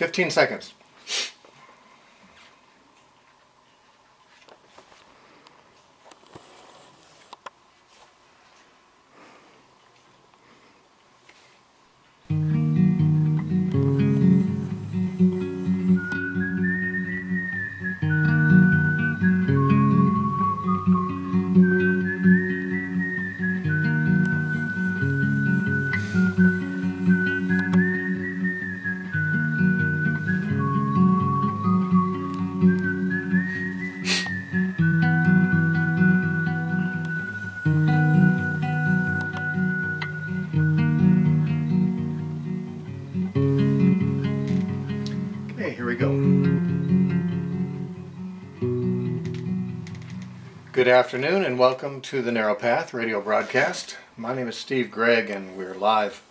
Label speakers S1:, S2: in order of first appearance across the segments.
S1: 15 seconds. Okay, here we go. Good afternoon and welcome to the Narrow Path radio broadcast. My name is Steve Gregg and we're live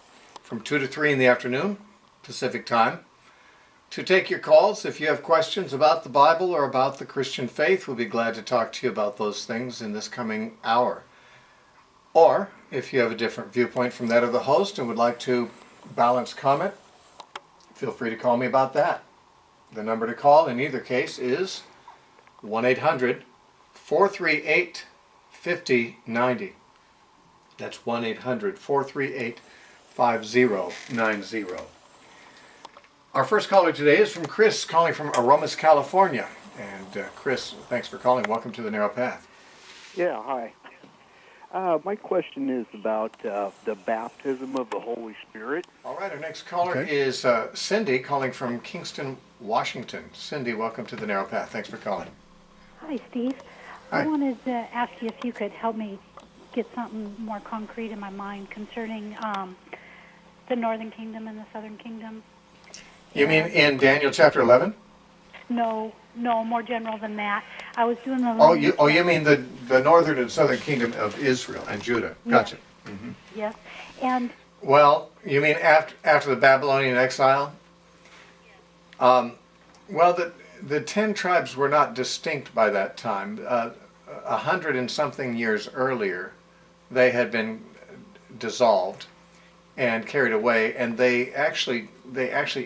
S1: from 2 to 3 in the afternoon, Pacific time. To take your calls, if you have questions about the Bible or about the Christian faith, we'll be glad to talk to you about those things in this coming hour. Or, if you have a different viewpoint from that of the host and would like to balance comment, feel free to call me about that. The number to call in either case is 1-800-438-5090. That's 1-800-438-5090. Our first caller today is from Chris, calling from Aromas, California. And Chris, thanks for calling. Welcome to the Narrow Path.
S2: Yeah, hi. My question is about the baptism of the Holy Spirit.
S1: All right, our next caller is Cindy, calling from Kingston, Washington. Cindy, welcome to the Narrow Path. Thanks for calling.
S3: Hi, Steve.
S1: Hi.
S3: I wanted to ask you if you could help me get something more concrete in my mind concerning the Northern Kingdom and the Southern Kingdom.
S1: You mean in Daniel chapter 11?
S3: No, more general than that. I was doing the...
S1: You mean the Northern and Southern Kingdom of Israel and Judah. Gotcha.
S3: Yes.
S1: Mm-hmm.
S3: Yes, and...
S1: Well, you mean after the Babylonian exile? Well, the 10 tribes were not distinct by that time. 100 and something years earlier, they had been dissolved and carried away, and they actually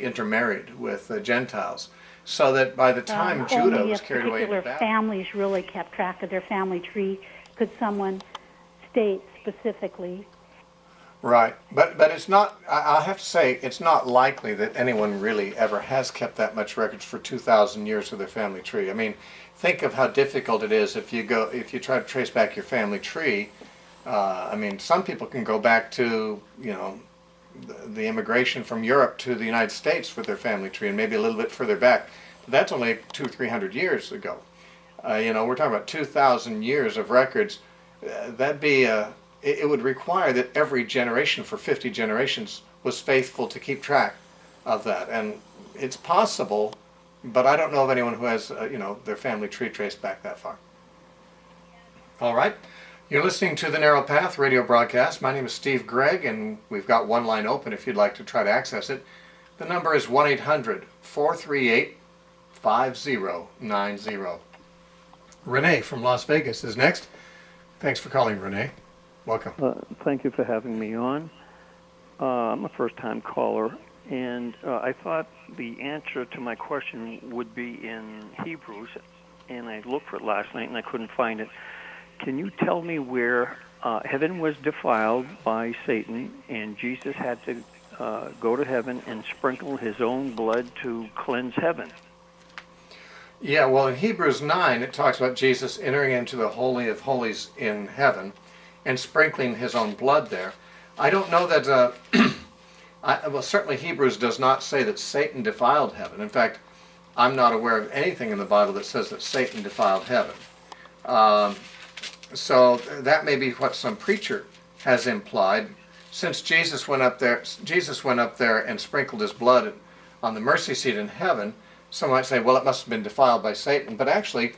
S1: intermarried with the Gentiles, so that by the time Judah was carried away into Babylon,
S3: families really kept track of their family tree. Could someone state specifically?
S1: Right, but it's not. I have to say, it's not likely that anyone really ever has kept that much records for 2,000 years of their family tree. I mean, think of how difficult it is if you try to trace back your family tree. I mean, some people can go back to the immigration from Europe to the United States with their family tree, and maybe a little bit further back. But that's only 200-300 years ago. We're talking about 2,000 years of records. That'd be it would require that every generation for 50 generations was faithful to keep track of that. And it's possible, but I don't know of anyone who has, their family tree traced back that far. All right. You're listening to the Narrow Path radio broadcast. My name is Steve Gregg, and we've got one line open if you'd like to try to access it. The number is 1-800-438-5090. Renee from Las Vegas is next. Thanks for calling, Renee. Welcome.
S2: Thank you for having me on. I'm a first-time caller, and I thought the answer to my question would be in Hebrews, and I looked for it last night and I couldn't find it. Can you tell me where heaven was defiled by Satan and Jesus had to go to heaven and sprinkle his own blood to cleanse heaven?
S1: Yeah, well, in Hebrews 9, it talks about Jesus entering into the Holy of Holies in heaven and sprinkling his own blood there. I don't know that, certainly Hebrews does not say that Satan defiled heaven. In fact, I'm not aware of anything in the Bible that says that Satan defiled heaven. So that may be what some preacher has implied. Since Jesus went up there and sprinkled his blood on the mercy seat in heaven, some might say, well, it must have been defiled by Satan. But actually,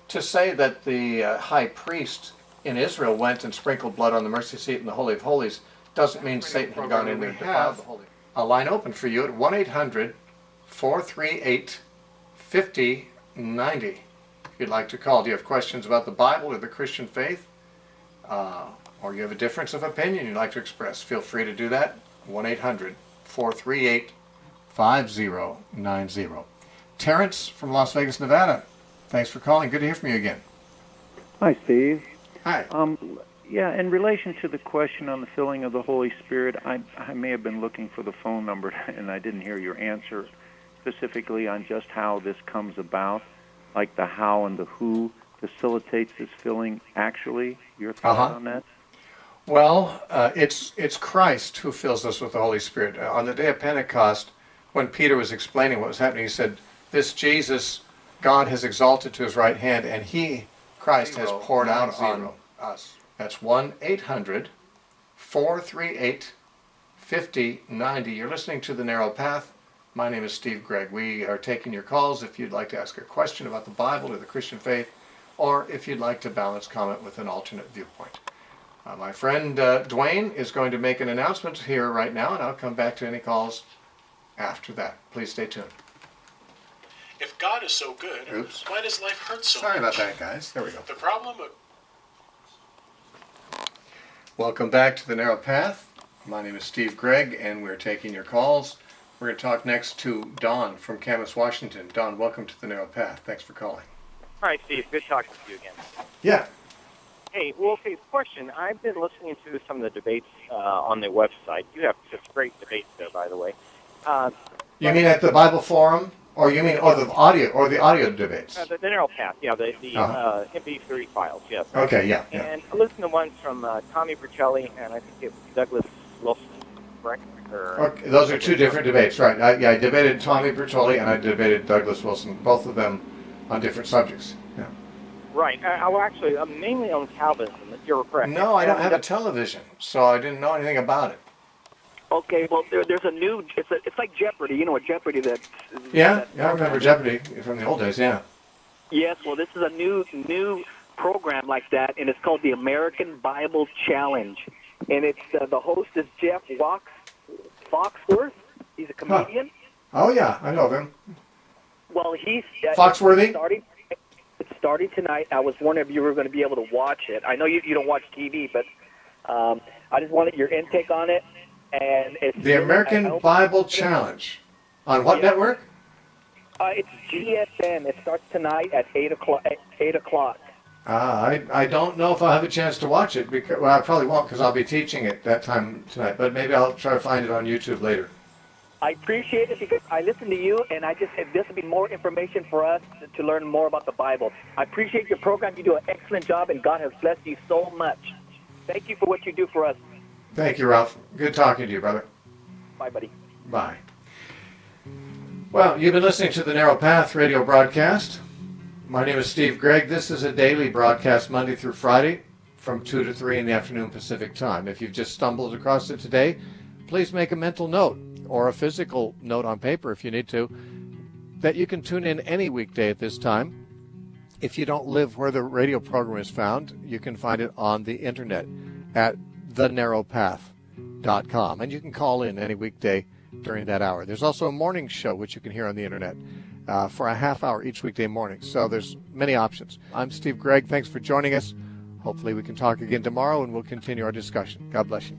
S1: to say that the high priest in Israel went and sprinkled blood on the mercy seat in the Holy of Holies doesn't mean Satan had gone in there and defiled the Holy. A line open for you at 1-800-438-5090. If you'd like to call. Do you have questions about the Bible or the Christian faith? Or you have a difference of opinion you'd like to express? Feel free to do that. 1-800-438-5090. 5090. Terrence from Las Vegas, Nevada. Thanks for calling. Good to hear from you again.
S4: Hi, Steve.
S1: Hi.
S4: Yeah, in relation to the question on the filling of the Holy Spirit, I may have been looking for the phone number and I didn't hear your answer specifically on just how this comes about, like the how and the who facilitates this filling actually. Your thought on that?
S1: Well, it's Christ who fills us with the Holy Spirit. On the day of Pentecost, when Peter was explaining what was happening, he said, "This Jesus, God has exalted to his right hand, and he, Christ, has poured out on us." That's 1-800-438-5090. You're listening to The Narrow Path. My name is Steve Gregg. We are taking your calls if you'd like to ask a question about the Bible or the Christian faith, or if you'd like to balance comment with an alternate viewpoint. My friend Dwayne is going to make an announcement here right now, and I'll come back to any calls after that. Please stay tuned.
S5: If God is so good, why does life hurt so
S1: Sorry
S5: much?
S1: about that, guys. There we go.
S5: The problem...
S1: Welcome back to The Narrow Path. My name is Steve Gregg, and we're taking your calls. We're going to talk next to Don from Camas, Washington. Don, welcome to The Narrow Path. Thanks for calling.
S6: All right, Steve. Good talking to you again.
S1: Yeah.
S6: Hey, well, okay, question. I've been listening to some of the debates on the website. You have such great debates there, by the way.
S1: You mean at the Bible Forum, or you mean the audio debates?
S6: The Narrow Path, yeah, the MP3 files, yes.
S1: Okay, yeah.
S6: And I listened to one from Tommy Bertelli, and I think it was Douglas Wilson, correct?
S1: Okay, those are two different debates, right? I debated Tommy Bertoli and I debated Douglas Wilson, both of them on different subjects. Yeah.
S6: Right. Well, actually, mainly on Calvinism. You're correct.
S1: No, I don't have a television, so I didn't know anything about it.
S7: Okay, well, there's a new. It's like Jeopardy. You know what Jeopardy that?
S1: Yeah, I remember Jeopardy from the old days. Yeah.
S7: Yes. Well, this is a new program like that, and it's called the American Bible Challenge, and it's the host is Jeff Foxworth. He's a comedian.
S1: Huh. Oh yeah, I know of him.
S7: Well, he's
S1: Foxworthy.
S7: It's starting tonight. I was wondering if you were going to be able to watch it. I know you don't watch TV, but I just wanted your intake on it. And it's
S1: the American Bible Challenge. On what network?
S7: It's GSM. It starts tonight at 8 o'clock.
S1: I don't know if I'll have a chance to watch it. Because, well, I probably won't because I'll be teaching it that time tonight. But maybe I'll try to find it on YouTube later.
S7: I appreciate it because I listen to you, and I just said this would be more information for us to learn more about the Bible. I appreciate your program. You do an excellent job, and God has blessed you so much. Thank you for what you do for us.
S1: Thank you, Ralph. Good talking to you, brother.
S7: Bye, buddy.
S1: Bye. Well, you've been listening to the Narrow Path radio broadcast. My name is Steve Gregg. This is a daily broadcast Monday through Friday from 2 to 3 in the afternoon Pacific time. If you've just stumbled across it today, please make a mental note or a physical note on paper if you need to, that you can tune in any weekday at this time. If you don't live where the radio program is found, you can find it on the internet at thenarrowpath.com. And you can call in any weekday during that hour. There's also a morning show which you can hear on the internet for a half hour each weekday morning. So there's many options. I'm Steve Gregg. Thanks for joining us. Hopefully we can talk again tomorrow and we'll continue our discussion. God bless you.